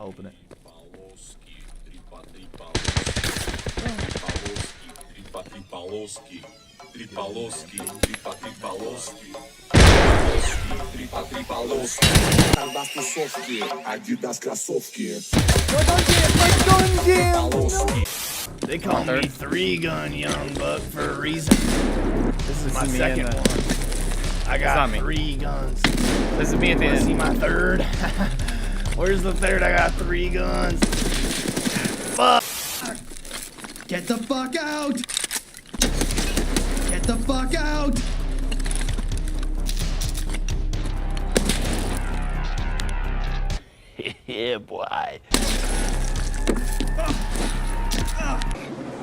I'll open it. They call me 3-gun young buck for a reason. This is my second one. I got 3 guns. This is me at the end. See my third? Where's the third? I got 3 guns. Fuck! Get the fuck out! Get the fuck out! Yeah, boy.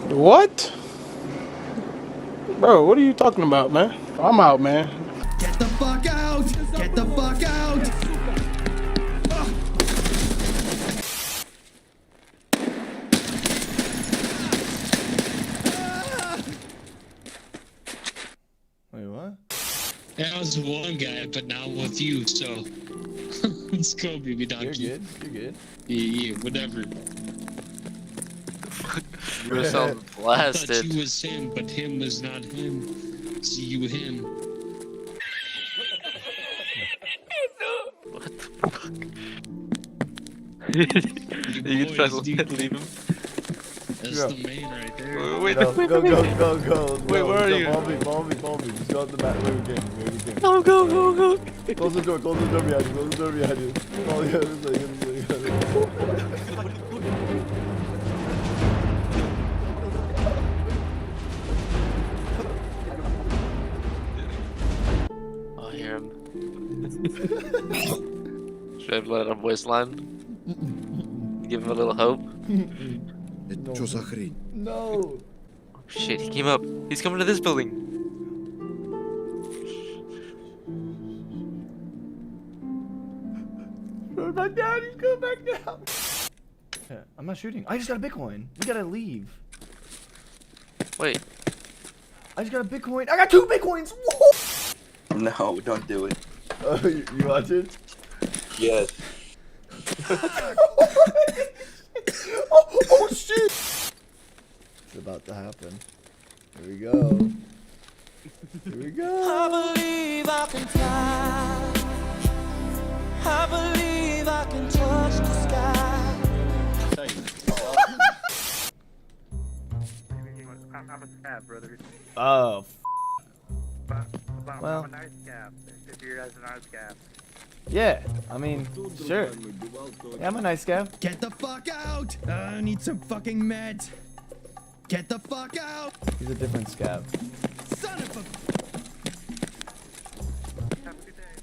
What? Bro, what are you talking about, man? I'm out, man. Get the fuck out! Get the fuck out! Wait, what? That was one guy, but now with you, so let's go, baby donkey. You're good. You're good. Yeah, whatever. You were so I thought blasted. you was him, but him was not him. See you him. What the fuck? You can try to leave him. That's the main right there. Wait, Go. wait. Wait, where are you? Follow me. Just go out the back. Where we came. Go. Close the door behind you. Follow the other side. I'll hear him. Should I let our voice line? Give him a little hope? No. Shit, he came up. He's coming to this building. Go back down. He's going back down. I'm not shooting. I just got a Bitcoin. We gotta leave. Wait. I just got a Bitcoin. I got 2 Bitcoins. Whoa! No, don't do it. Oh, you watching? Yes. Oh shit! It's about to happen. Here we go. I believe I can fly. I believe I can touch the sky. I'm a scab, brother. Oh. Well, I'm a nice scab. If you're as a nice scab. Yeah, I mean, sure. Yeah, I'm a nice guy. Get the fuck out! I need some fucking meds. Get the fuck out! He's a different scab. Son of a... Have a good day.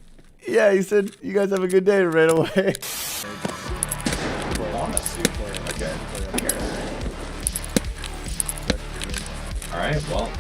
Yeah, he said, you guys have a good day, and ran away. Alright, well.